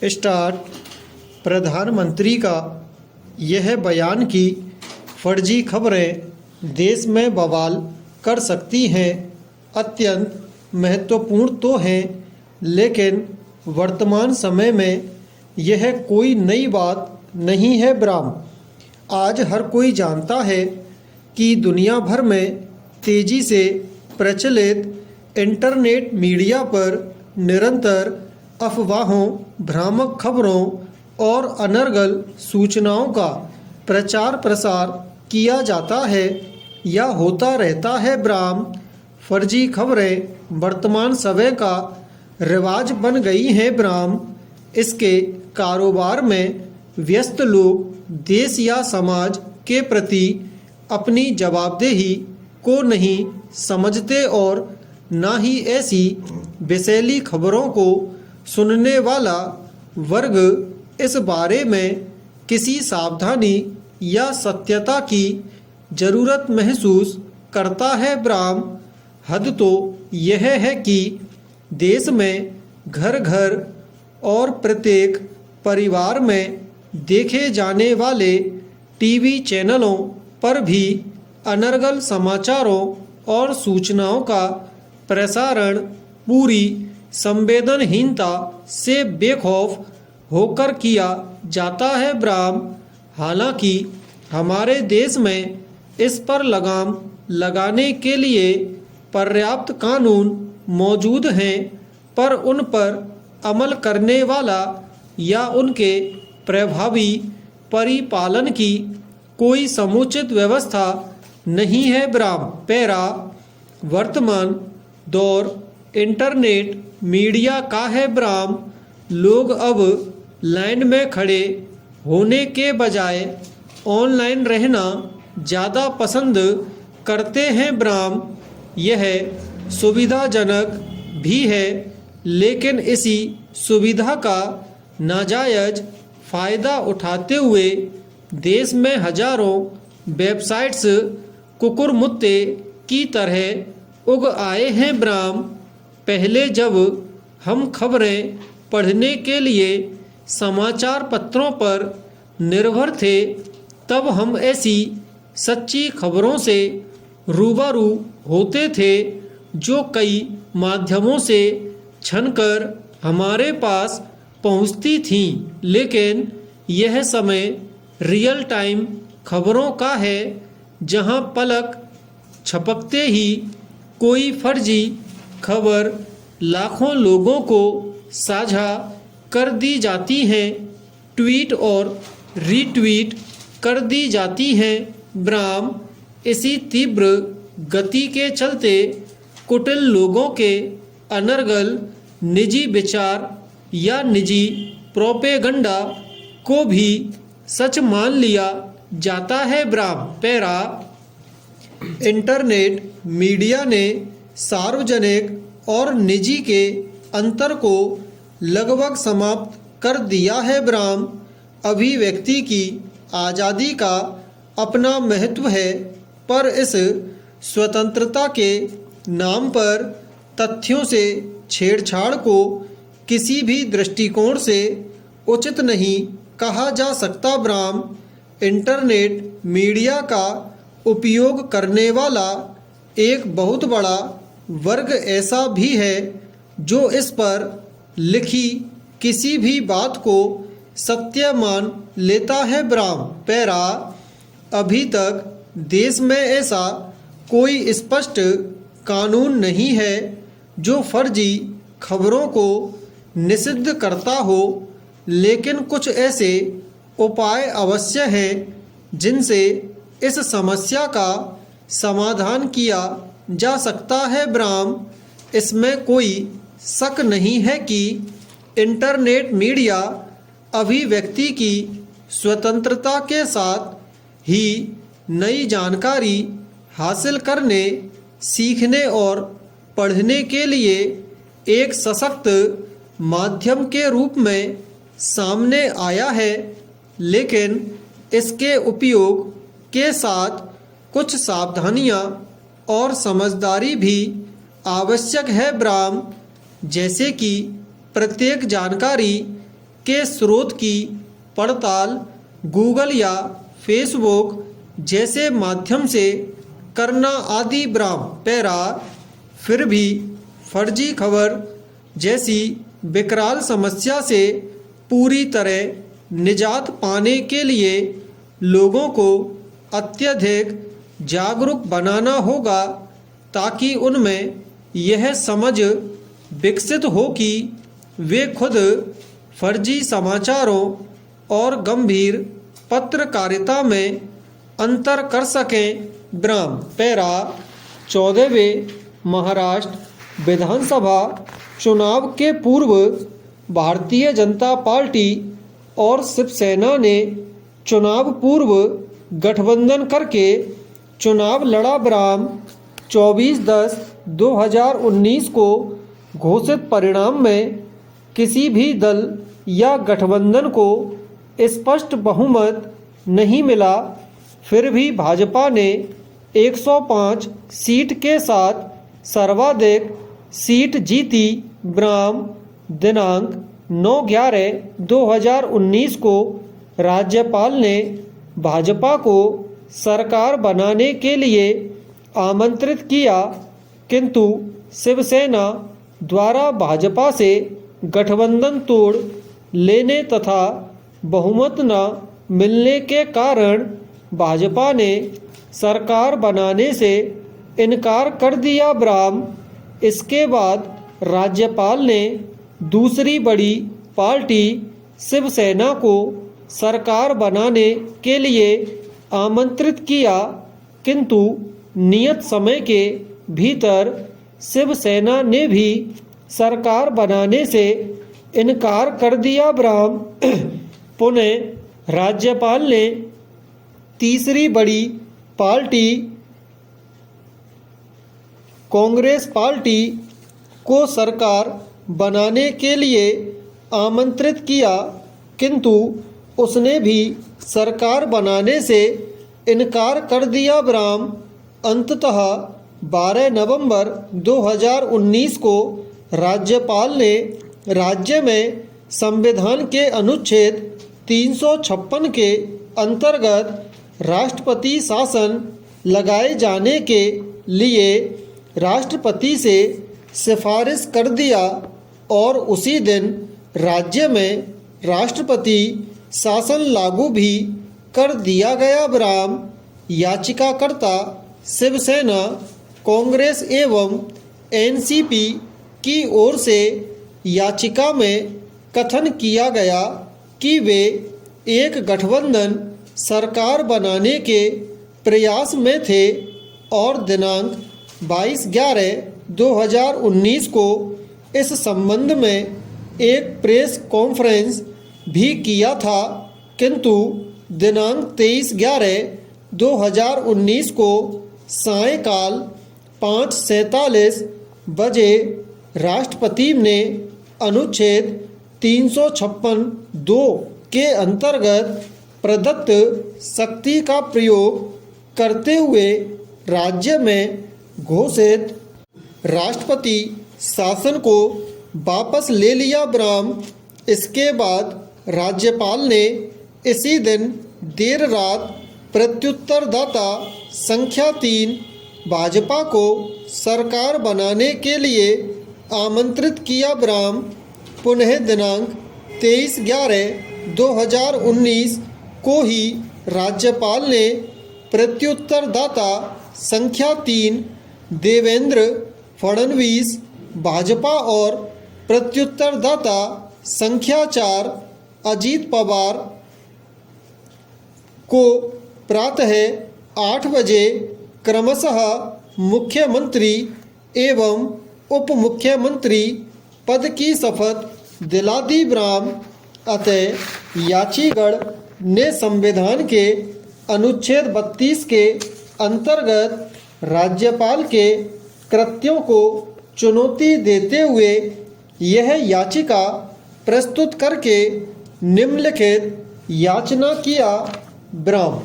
Start. प्रधानमंत्री का यह बयान कि फर्जी खबरें देश में बवाल कर सकती हैं अत्यंत महत्वपूर्ण तो हैं, लेकिन वर्तमान समय में यह कोई नई बात नहीं है ब्राह्म। आज हर कोई जानता है कि दुनिया भर में तेजी से प्रचलित इंटरनेट मीडिया पर निरंतर अफवाहों, भ्रामक खबरों और अनर्गल सूचनाओं का प्रचार प्रसार किया जाता है या होता रहता है ब्राह्म। फर्जी खबरें वर्तमान समय का रिवाज बन गई हैं ब्राह्म। इसके कारोबार में व्यस्त लोग देश या समाज के प्रति अपनी जवाबदेही को नहीं समझते और ना ही ऐसी विषैली खबरों को सुनने वाला वर्ग इस बारे में किसी सावधानी या सत्यता की जरूरत महसूस करता है ब्राह्म। हद तो यह है कि देश में घर घर और प्रत्येक परिवार में देखे जाने वाले टीवी चैनलों पर भी अनर्गल समाचारों और सूचनाओं का प्रसारण पूरी संवेदनहीनता से बेखौफ होकर किया जाता है ब्राह्म। हालांकि हमारे देश में इस पर लगाम लगाने के लिए पर्याप्त कानून मौजूद हैं, पर उन पर अमल करने वाला या उनके प्रभावी परिपालन की कोई समुचित व्यवस्था नहीं है ब्राह्म। पैरा। वर्तमान दौर इंटरनेट मीडिया का है ब्राह्म। लोग अब लाइन में खड़े होने के बजाय ऑनलाइन रहना ज़्यादा पसंद करते हैं ब्राह्म। यह सुविधाजनक भी है, लेकिन इसी सुविधा का नाजायज फ़ायदा उठाते हुए देश में हजारों वेबसाइट्स कुकुरमुत्ते की तरह उग आए हैं ब्राह्म। पहले जब हम खबरें पढ़ने के लिए समाचार पत्रों पर निर्भर थे, तब हम ऐसी सच्ची खबरों से रूबरू होते थे जो कई माध्यमों से छनकर हमारे पास पहुंचती थीं। लेकिन यह समय रियल टाइम खबरों का है, जहां पलक झपकते ही कोई फर्जी खबर लाखों लोगों को साझा कर दी जाती हैं, ट्वीट और रीट्वीट कर दी जाती हैं ब्राह्म। इसी तीव्र गति के चलते कुटिल लोगों के अनर्गल निजी विचार या निजी प्रोपेगंडा को भी सच मान लिया जाता है ब्राह्म। पैरा। इंटरनेट मीडिया ने सार्वजनिक और निजी के अंतर को लगभग समाप्त कर दिया है ब्राह्म। अभिव्यक्ति की आज़ादी का अपना महत्व है, पर इस स्वतंत्रता के नाम पर तथ्यों से छेड़छाड़ को किसी भी दृष्टिकोण से उचित नहीं कहा जा सकता ब्राह्म। इंटरनेट मीडिया का उपयोग करने वाला एक बहुत बड़ा वर्ग ऐसा भी है जो इस पर लिखी किसी भी बात को सत्य मान लेता है ब्राह्म। पैरा। अभी तक देश में ऐसा कोई स्पष्ट कानून नहीं है जो फर्जी खबरों को निषिद्ध करता हो, लेकिन कुछ ऐसे उपाय अवश्य हैं जिनसे इस समस्या का समाधान किया जा सकता है ब्राह्म। इसमें कोई शक नहीं है कि इंटरनेट मीडिया अभिव्यक्ति की स्वतंत्रता के साथ ही नई जानकारी हासिल करने, सीखने और पढ़ने के लिए एक सशक्त माध्यम के रूप में सामने आया है, लेकिन इसके उपयोग के साथ कुछ सावधानियां और समझदारी भी आवश्यक है ब्राह्म। जैसे कि प्रत्येक जानकारी के स्रोत की पड़ताल गूगल या फेसबुक जैसे माध्यम से करना आदि ब्राह्म पैरा। फिर भी फर्जी खबर जैसी विकराल समस्या से पूरी तरह निजात पाने के लिए लोगों को अत्यधिक जागरूक बनाना होगा, ताकि उनमें यह समझ विकसित हो कि वे खुद फर्जी समाचारों और गंभीर पत्रकारिता में अंतर कर सकें। ब्राह्म पैरा 14वें महाराष्ट्र विधानसभा चुनाव के पूर्व भारतीय जनता पार्टी और शिवसेना ने चुनाव पूर्व गठबंधन करके चुनाव लड़ा। ब्राह्म 24/10/2019 को घोषित परिणाम में किसी भी दल या गठबंधन को स्पष्ट बहुमत नहीं मिला। फिर भी भाजपा ने 105 सीट के साथ सर्वाधिक सीट जीती। ब्राह्म दिनांक 9/11/2019 को राज्यपाल ने भाजपा को सरकार बनाने के लिए आमंत्रित किया, किंतु शिवसेना द्वारा भाजपा से गठबंधन तोड़ लेने तथा बहुमत न मिलने के कारण भाजपा ने सरकार बनाने से इनकार कर दिया। ब्राह्म इसके बाद राज्यपाल ने दूसरी बड़ी पार्टी शिवसेना को सरकार बनाने के लिए आमंत्रित किया, किंतु नियत समय के भीतर शिवसेना ने भी सरकार बनाने से इनकार कर दिया। ब्राह्म पुनः राज्यपाल ने तीसरी बड़ी पार्टी कांग्रेस पार्टी को सरकार बनाने के लिए आमंत्रित किया, किंतु उसने भी सरकार बनाने से इनकार कर दिया। ब्राह्म अंततः 12 नवंबर 2019 को राज्यपाल ने राज्य में संविधान के अनुच्छेद 356 के अंतर्गत राष्ट्रपति शासन लगाए जाने के लिए राष्ट्रपति से सिफारिश कर दिया और उसी दिन राज्य में राष्ट्रपति शासन लागू भी कर दिया गया। ब्राह्म याचिकाकर्ता शिवसेना, कांग्रेस एवं एनसीपी की ओर से याचिका में कथन किया गया कि वे एक गठबंधन सरकार बनाने के प्रयास में थे और दिनांक 22/11/2019 को इस संबंध में एक प्रेस कॉन्फ्रेंस भी किया था, किंतु दिनांक 23/11/2019 को सायंकाल 5:47 बजे राष्ट्रपति ने अनुच्छेद 356(2) के अंतर्गत प्रदत्त शक्ति का प्रयोग करते हुए राज्य में घोषित राष्ट्रपति शासन को वापस ले लिया। ब्राह्म इसके बाद राज्यपाल ने इसी दिन देर रात प्रत्युत्तरदाता संख्या 3 भाजपा को सरकार बनाने के लिए आमंत्रित किया। ब्राह्म पुनः दिनांक 23/11/2019 को ही राज्यपाल ने प्रत्युत्तरदाता संख्या 3 देवेंद्र फडणवीस भाजपा और प्रत्युत्तरदाता संख्या 4 अजीत पवार को प्रातः 8 बजे क्रमशः मुख्यमंत्री एवं उप मुख्यमंत्री पद की शपथ दिला दी। ब्राह्म अतः याचिगढ़ ने संविधान के अनुच्छेद 32 के अंतर्गत राज्यपाल के कृत्यों को चुनौती देते हुए यह याचिका प्रस्तुत करके निम्नलिखित याचना किया। ब्राह्म